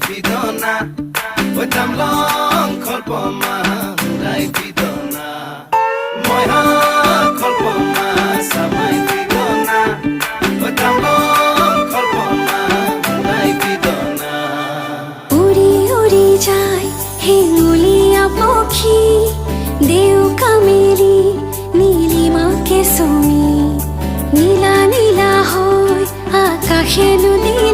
pidona Wetam long kolpoma Hurai pidona Moya kolpoma Samai pidona Wetam long kolpoma Hurai pidona উড়ি উড়ি যায় হিঙ্গুলিয়া পক্ষী দেউ কামেরি নীলিমাকে সুমি নীলা নীলা হয় আকাশে নদী